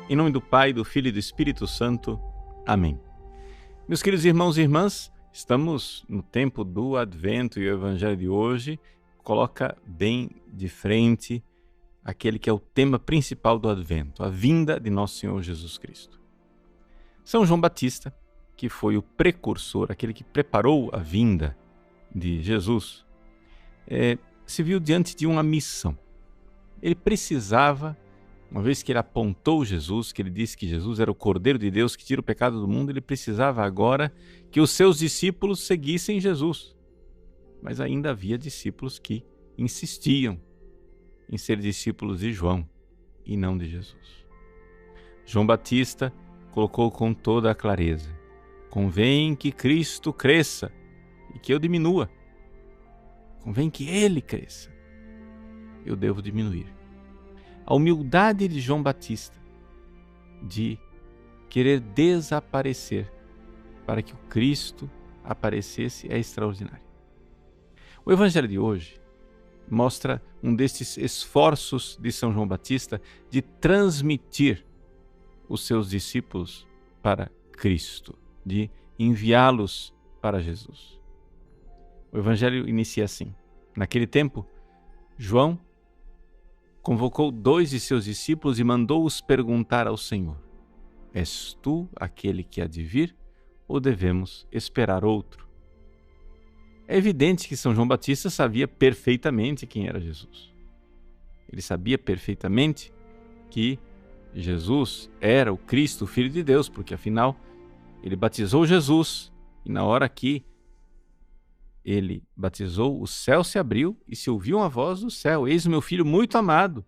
Em nome do Pai, do Filho e do Espírito Santo. Amém. Meus queridos irmãos e irmãs, estamos no tempo do Advento e o Evangelho de hoje coloca bem de frente aquele que é o tema principal do Advento, a vinda de Nosso Senhor Jesus Cristo. São João Batista, que foi o precursor, aquele que preparou a vinda de Jesus, se viu diante de uma missão. Ele precisava, uma vez que ele apontou Jesus, que ele disse que Jesus era o Cordeiro de Deus que tira o pecado do mundo, ele precisava agora que os seus discípulos seguissem Jesus. Mas ainda havia discípulos que insistiam em ser discípulos de João e não de Jesus. João Batista colocou com toda a clareza: convém que Cristo cresça e que eu diminua. Convém que Ele cresça, eu devo diminuir. A humildade de João Batista de querer desaparecer para que o Cristo aparecesse é extraordinária. O Evangelho de hoje mostra um destes esforços de São João Batista de transmitir os seus discípulos para Cristo, de enviá-los para Jesus. O Evangelho inicia assim: naquele tempo, João convocou 2 de seus discípulos e mandou-os perguntar ao Senhor: és tu aquele que há de vir, ou devemos esperar outro? É evidente que São João Batista sabia perfeitamente quem era Jesus. Ele sabia perfeitamente que Jesus era o Cristo, o Filho de Deus, porque afinal ele batizou Jesus e na hora que ele batizou, o céu se abriu e se ouviu uma voz do céu: eis o meu Filho muito amado,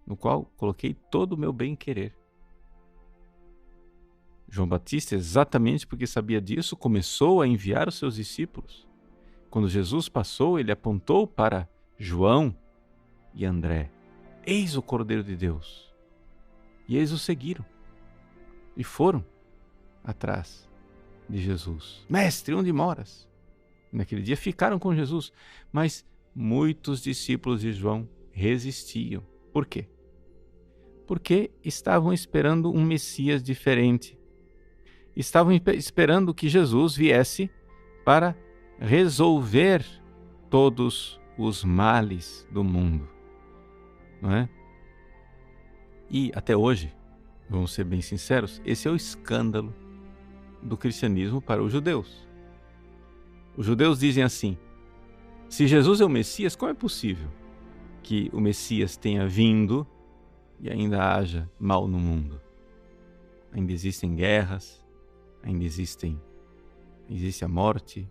no qual coloquei todo o meu bem-querer. João Batista, exatamente porque sabia disso, começou a enviar os seus discípulos. Quando Jesus passou, ele apontou para João e André: eis o Cordeiro de Deus. E eles o seguiram e foram atrás de Jesus. Mestre, onde moras? E naquele dia ficaram com Jesus, mas muitos discípulos de João resistiam. Por quê? Porque estavam esperando um Messias diferente. Estavam esperando que Jesus viesse para resolver todos os males do mundo, não é? E até hoje, vamos ser bem sinceros, esse é o escândalo do cristianismo para os judeus. Os judeus dizem assim: se Jesus é o Messias, como é possível que o Messias tenha vindo e ainda haja mal no mundo? Ainda existem guerras, ainda existe a morte,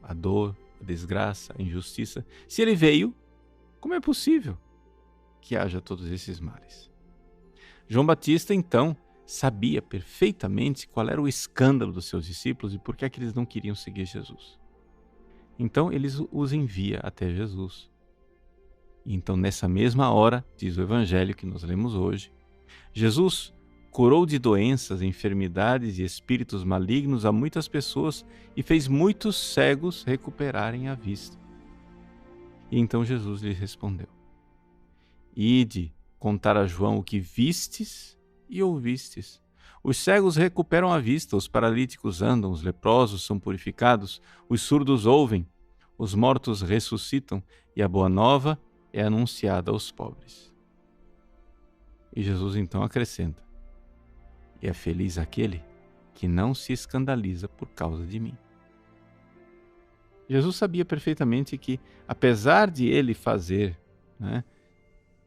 a dor, a desgraça, a injustiça. Se ele veio, como é possível que haja todos esses males? João Batista, então, sabia perfeitamente qual era o escândalo dos seus discípulos e por que é que eles não queriam seguir Jesus. Então, ele os envia até Jesus. E então, nessa mesma hora, diz o Evangelho que nós lemos hoje, Jesus curou de doenças, enfermidades e espíritos malignos a muitas pessoas e fez muitos cegos recuperarem a vista. E então Jesus lhes respondeu: ide contar a João o que vistes e ouvistes. Os cegos recuperam a vista, os paralíticos andam, os leprosos são purificados, os surdos ouvem, os mortos ressuscitam e a boa nova é anunciada aos pobres. E Jesus então acrescenta: e é feliz aquele que não se escandaliza por causa de mim. Jesus sabia perfeitamente que, apesar de ele fazer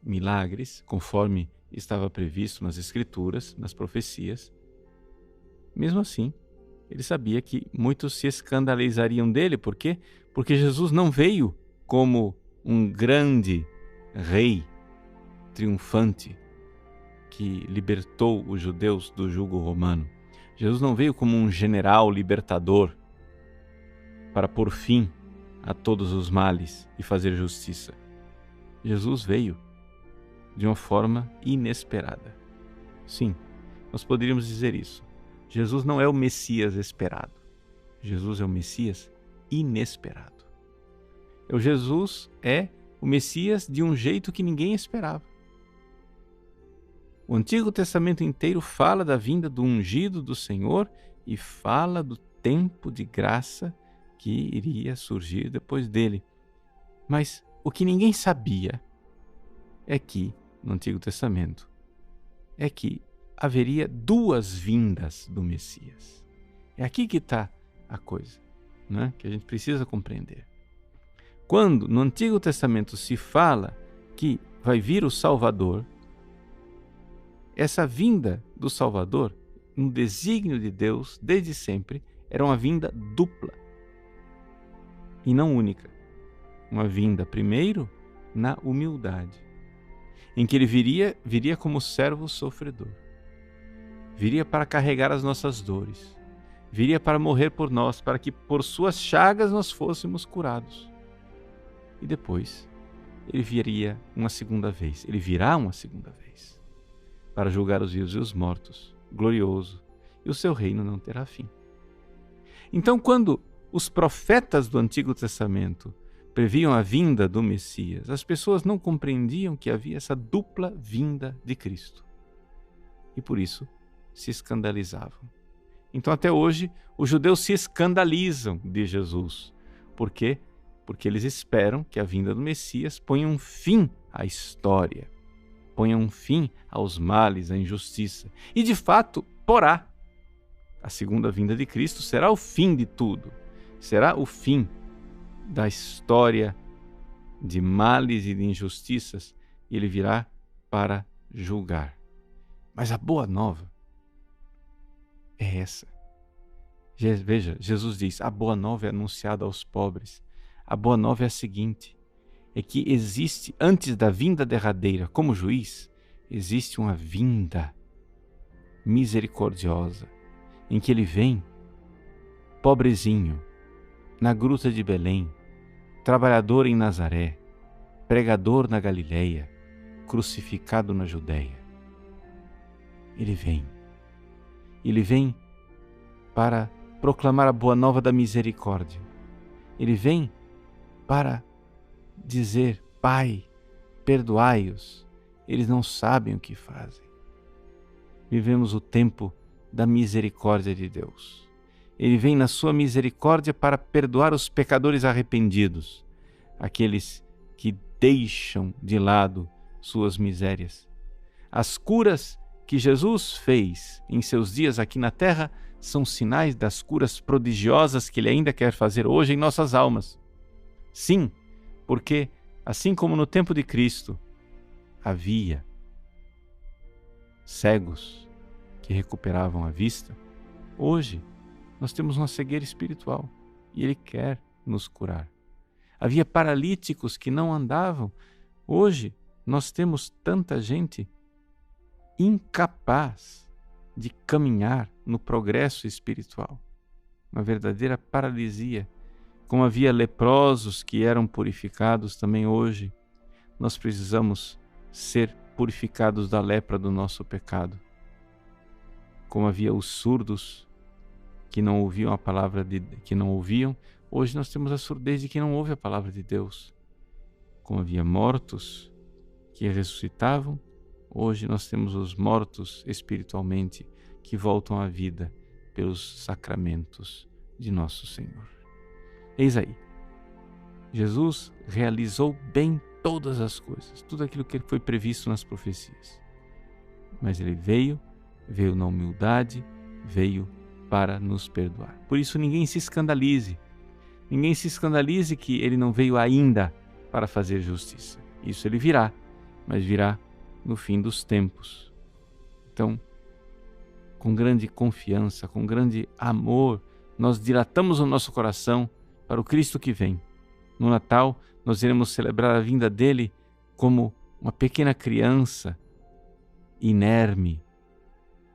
milagres, conforme estava previsto nas Escrituras, nas profecias, mesmo assim, ele sabia que muitos se escandalizariam dele. Por quê? Porque Jesus não veio como um grande rei triunfante que libertou os judeus do jugo romano. Jesus não veio como um general libertador para pôr fim a todos os males e fazer justiça. Jesus veio de uma forma inesperada. Sim, nós poderíamos dizer isso. Jesus não é o Messias esperado. Jesus é o Messias inesperado. O Jesus é o Messias de um jeito que ninguém esperava. O Antigo Testamento inteiro fala da vinda do ungido do Senhor e fala do tempo de graça que iria surgir depois dele. Mas o que ninguém sabia é que, no Antigo Testamento, é que haveria duas vindas do Messias. É aqui que está a coisa, né? Que a gente precisa compreender. Quando no Antigo Testamento se fala que vai vir o Salvador, essa vinda do Salvador, no desígnio de Deus, desde sempre, era uma vinda dupla e não única. Uma vinda, primeiro, na humildade, em que ele viria como servo sofredor. Viria para carregar as nossas dores. Viria para morrer por nós, para que por suas chagas nós fôssemos curados. E depois, ele viria uma segunda vez. Ele virá uma segunda vez para julgar os vivos e os mortos, glorioso, e o seu reino não terá fim. Então, quando os profetas do Antigo Testamento previam a vinda do Messias, as pessoas não compreendiam que havia essa dupla vinda de Cristo. E por isso se escandalizavam. Então, até hoje, os judeus se escandalizam de Jesus. Por quê? Porque eles esperam que a vinda do Messias ponha um fim à história, ponha um fim aos males, à injustiça. E, de fato, porá. A segunda vinda de Cristo será o fim de tudo. Será o fim da história de males e de injustiças. E ele virá para julgar. Mas a boa nova é essa. Veja, Jesus diz, a boa nova é anunciada aos pobres. A boa nova é a seguinte, é que existe, antes da vinda derradeira como juiz, existe uma vinda misericordiosa, em que ele vem, pobrezinho, na gruta de Belém, trabalhador em Nazaré, pregador na Galileia, crucificado na Judéia. Ele vem para proclamar a boa nova da misericórdia. Ele vem para dizer, Pai, perdoai-os, eles não sabem o que fazem. Vivemos o tempo da misericórdia de Deus. Ele vem na sua misericórdia para perdoar os pecadores arrependidos, aqueles que deixam de lado suas misérias. As curas que Jesus fez em seus dias aqui na terra são sinais das curas prodigiosas que ele ainda quer fazer hoje em nossas almas. Sim, porque, assim como no tempo de Cristo, havia cegos que recuperavam a vista, hoje nós temos uma cegueira espiritual e ele quer nos curar. Havia paralíticos que não andavam, hoje nós temos tanta gente incapaz de caminhar no progresso espiritual, uma verdadeira paralisia. Como havia leprosos que eram purificados, também hoje nós precisamos ser purificados da lepra do nosso pecado. Como havia os surdos que não ouviam a palavra que não ouviam, hoje nós temos a surdez de quem não ouve a palavra de Deus. Como havia mortos que ressuscitavam, hoje nós temos os mortos espiritualmente que voltam à vida pelos sacramentos de nosso Senhor. Eis aí, Jesus realizou bem todas as coisas, tudo aquilo que foi previsto nas profecias. Mas ele veio na humildade, veio para nos perdoar. Por isso ninguém se escandalize que ele não veio ainda para fazer justiça. Isso ele virá, mas virá no fim dos tempos. Então, com grande confiança, com grande amor, nós dilatamos o nosso coração para o Cristo que vem. No Natal, nós iremos celebrar a vinda dele como uma pequena criança inerme,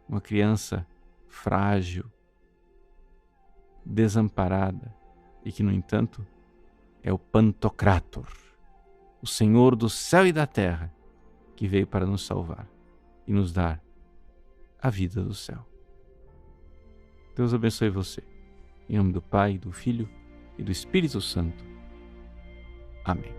uma criança frágil, desamparada, e que, no entanto, é o Pantocrator, o Senhor do céu e da terra, que veio para nos salvar e nos dar a vida do céu. Deus abençoe você. Em nome do Pai, do Filho e do Espírito Santo. Amém.